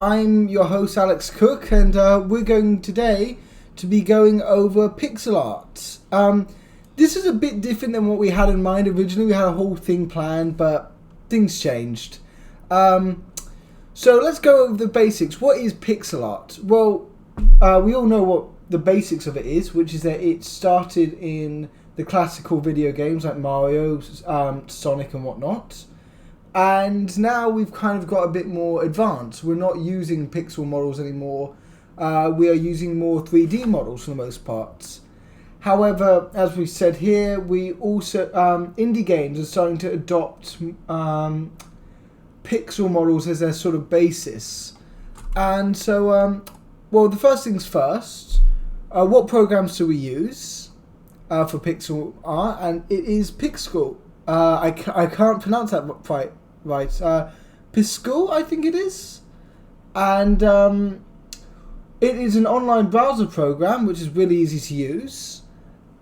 I'm your host Alex Cook, and we're going today to be going over pixel art. This is a bit different than what we had in mind originally. We had a whole thing planned, but things changed. So let's go over the basics. What is pixel art? Well, we all know what the basics of it is, which is that it started in the classical video games like Mario, Sonic, and whatnot. And now we've kind of got a bit more advanced. We're not using pixel models anymore. We are using more 3D models for the most part. However, as we said here, we also indie games are starting to adopt pixel models as their sort of basis. And so, well, the first things first. What programs do we use for pixel art? And it is Pixel. I can't pronounce that right. Piskel, I think it is. And it is an online browser program which is really easy to use.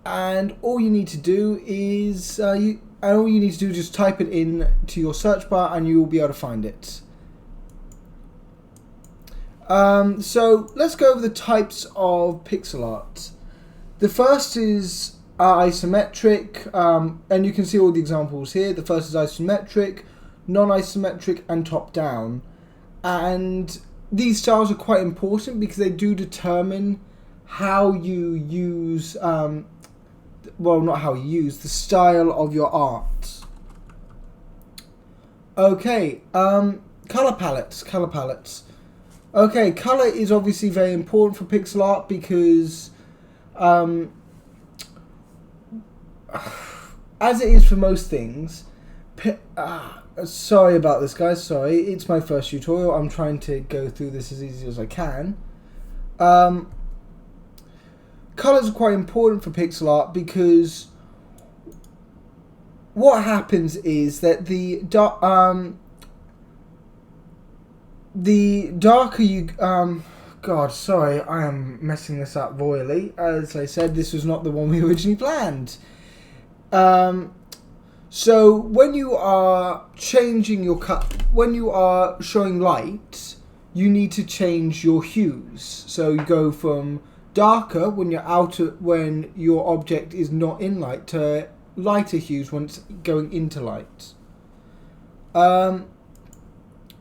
And all you need to do is just type it in to your search bar and you will be able to find it. So let's go over the types of pixel art. The first is isometric, and you can see all the examples here. The first is isometric, non-isometric, and top-down. And these styles are quite important because they do determine how you use, well, not how you use, the style of your art. Okay, color palettes. Okay, color is obviously very important for pixel art because as it is for most things, sorry about this, guys. Sorry, it's my first tutorial. I'm trying to go through this as easy as I can. Colors are quite important for pixel art because what happens is that the darker you God, sorry, I am messing this up royally. As I said, this was not the one we originally planned. So when you are changing your when you are showing light, you need to change your hues. So you go from darker when when your object is not in light to lighter hues when it's going into light.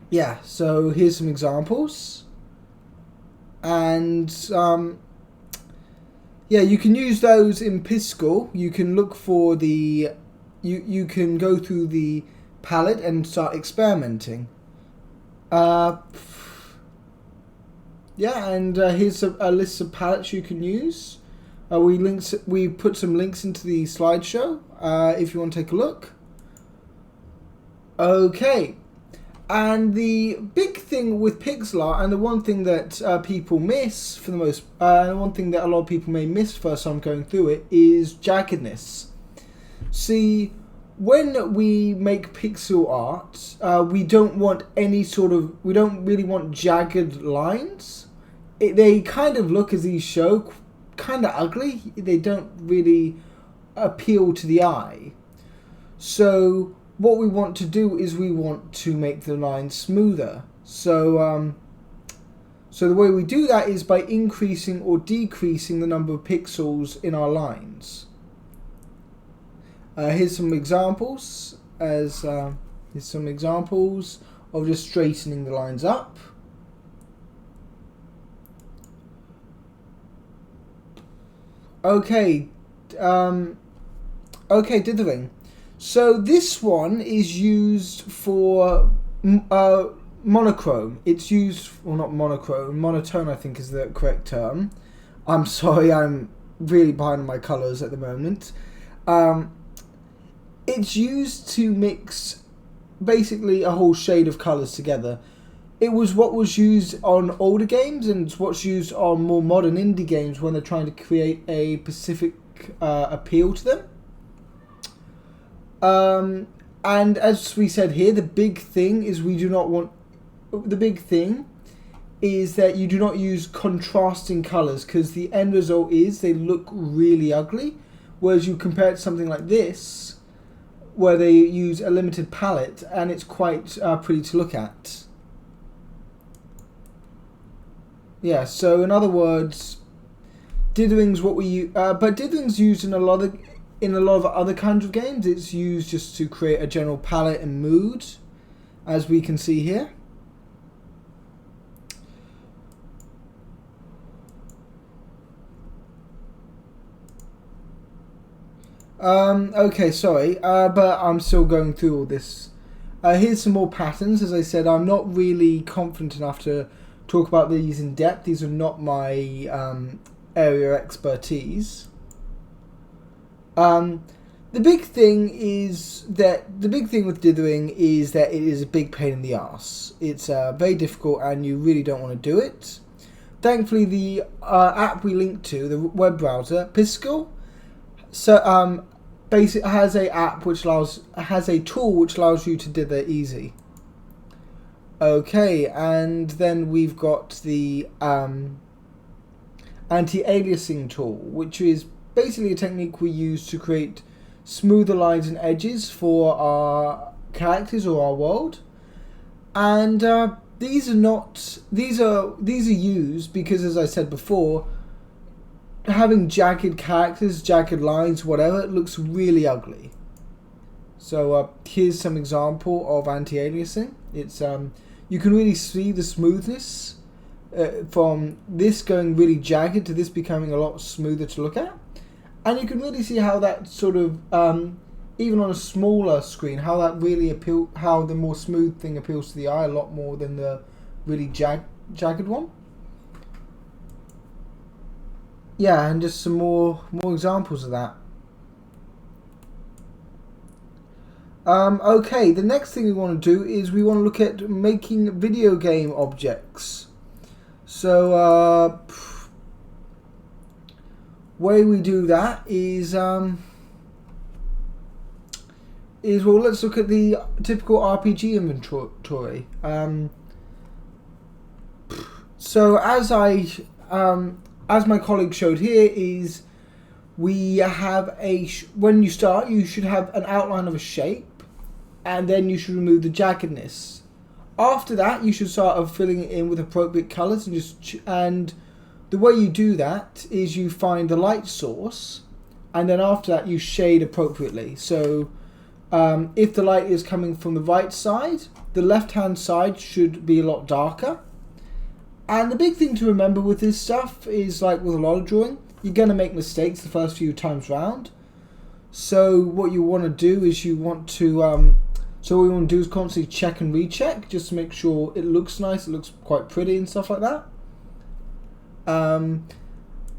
Yeah, so here's some examples. And yeah, you can use those in Piskel. You can look for the you can go through the palette and start experimenting. Yeah, and here's a list of palettes you can use. We put some links into the slideshow if you want to take a look. Okay. And the big thing with pixel art, and the one thing that people miss for the most, and one thing that a lot of people may miss first time going through it, is jaggedness. See, when we make pixel art, we don't really want jagged lines. They kind of look, as these show, kind of ugly. They don't really appeal to the eye. So what we want to do is we want to make the line smoother. So so the way we do that is by increasing or decreasing the number of pixels in our lines. Here's some examples. Here's some examples of just straightening the lines up. Okay, okay, dithering. So this one is used for monochrome. It's used, well, not monochrome, monotone I think is the correct term. I'm sorry, I'm really behind on my colours at the moment. It's used to mix basically a whole shade of colours together. It was what was used on older games, and it's what's used on more modern indie games when they're trying to create a specific appeal to them. And as we said here, the big thing is that you do not use contrasting colours, because the end result is they look really ugly. Whereas you compare it to something like this, where they use a limited palette, and it's quite pretty to look at. Yeah, so in other words, dithering's what but dithering's used in a lot of other kinds of games. It's used just to create a general palette and mood, as we can see here. Okay, sorry, but I'm still going through all this. Here's some more patterns. As I said, I'm not really confident enough to talk about these in depth. These are not my area of expertise. The big thing with dithering is that it is a big pain in the ass. It's very difficult, and you really don't want to do it. Thankfully, the app we linked to, the web browser, Piskel, basically has a tool which allows you to dither easy. Okay, and then we've got the anti-aliasing tool, which is basically a technique we use to create smoother lines and edges for our characters or our world. And these are used because, as I said before, having jagged characters, jagged lines, whatever, it looks really ugly. So here's some example of anti-aliasing. It's you can really see the smoothness from this going really jagged to this becoming a lot smoother to look at, and you can really see how that sort of even on a smaller screen, how that really how the more smooth thing appeals to the eye a lot more than the really jagged one. Yeah, and just some more examples of that. Okay, the next thing we want to do is we want to look at making video game objects. So, way we do that is well, let's look at the typical RPG inventory. So as my colleague showed here, is we have when you start, you should have an outline of a shape, and then you should remove the jaggedness. After that, you should start filling it in with appropriate colors, and the way you do that is you find the light source, and then after that you shade appropriately. So if the light is coming from the right side, the left hand side should be a lot darker. And the big thing to remember with this stuff is, like with a lot of drawing, you're going to make mistakes the first few times round. So what you want to do is constantly check and recheck, just to make sure it looks nice, it looks quite pretty and stuff like that.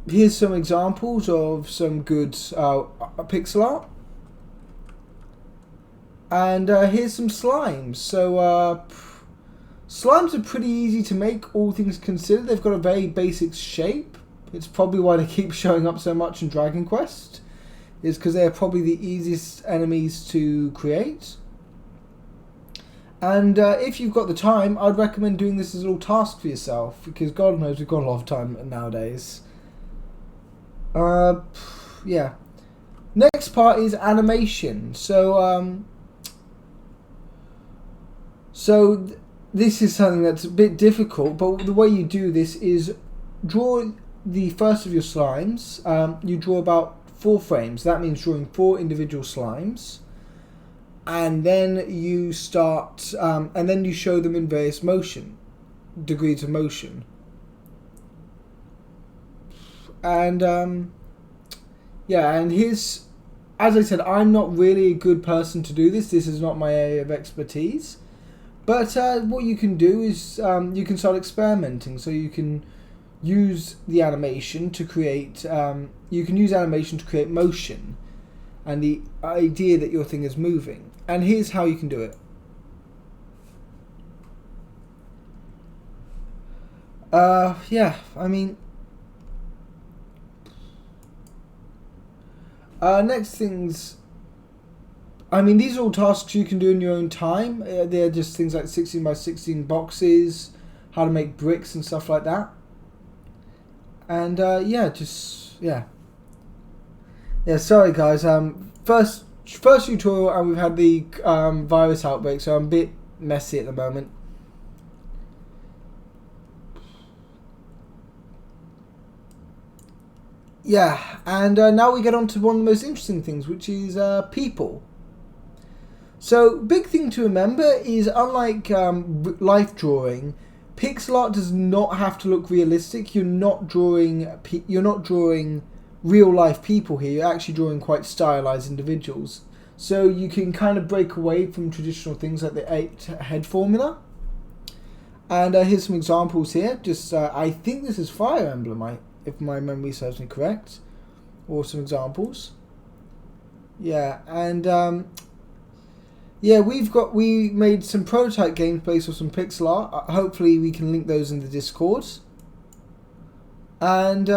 Here's some examples of some good pixel art. And here's some slimes. So slimes are pretty easy to make, all things considered. They've got a very basic shape. It's probably why they keep showing up so much in Dragon Quest, is because they're probably the easiest enemies to create. And if you've got the time, I'd recommend doing this as a little task for yourself, because God knows we've got a lot of time nowadays. Yeah. Next part is animation. So this is something that's a bit difficult, but the way you do this is draw the first of your slimes. You draw about 4 frames. That means drawing 4 individual slimes. And then you start, and then you show them in various degrees of motion. And yeah, and here's, as I said, I'm not really a good person to do this. This is not my area of expertise. But what you can do is you can start experimenting. So you can use the animation to create. You can use animation to create motion, and the idea that your thing is moving. And here's how you can do it. Yeah, I mean, next things. I mean, these are all tasks you can do in your own time. They're just things like 16 by 16 boxes, how to make bricks and stuff like that. And yeah, sorry guys. First tutorial, and we've had the virus outbreak, so I'm a bit messy at the moment. Yeah, and now we get on to one of the most interesting things, which is people. So, big thing to remember is, unlike life drawing, pixel art does not have to look realistic. You're not drawing real life people here. You're actually drawing quite stylized individuals. So you can kind of break away from traditional things like the 8-head formula. And here's some examples here. Just I think this is Fire Emblem, if my memory serves me correct, or some examples. Yeah, and yeah, we made some prototype games based on some pixel art. Hopefully, we can link those in the Discord. And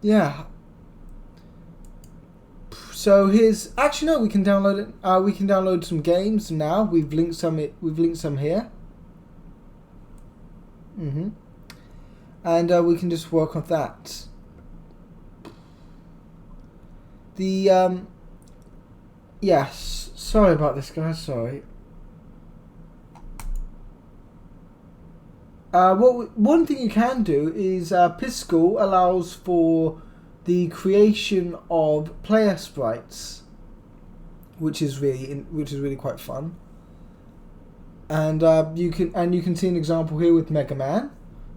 yeah. So here's actually no, we can download it. We can download some games now. We've linked some. We've linked some here. And we can just work on that. The yes. Sorry about this, guys. Sorry. One thing you can do is Piskel allows for the creation of player sprites, which is really quite fun. And you can see an example here with Mega Man,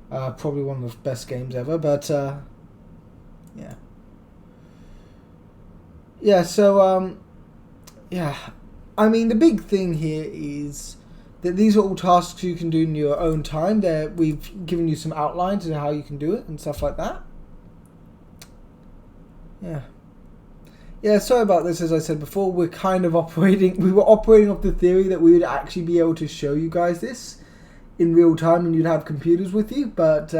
probably one of the best games ever. But yeah, yeah. So yeah, I mean the big thing here is that these are all tasks you can do in your own time. We've given you some outlines of how you can do it and stuff like that. Yeah. Yeah, sorry about this. As I said before, we were operating off the theory that we would actually be able to show you guys this in real time and you'd have computers with you, but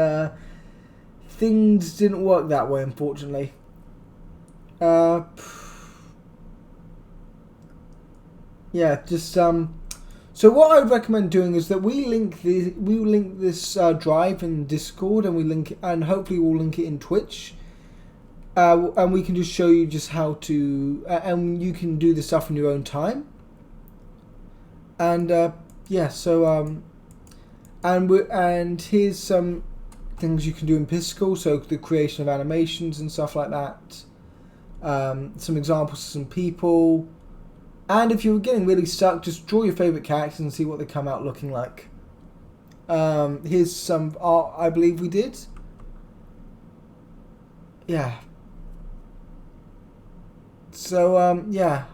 things didn't work that way, unfortunately. Yeah, just so what I would recommend doing is that we link this drive in Discord, and hopefully we'll link it in Twitch. And we can just show you just how to, and you can do the stuff in your own time. And yeah, so and here's some things you can do in Piskel. So the creation of animations and stuff like that. Some examples of some people. And if you're getting really stuck, just draw your favorite characters and see what they come out looking like. Here's some art I believe we did. Yeah. So, yeah.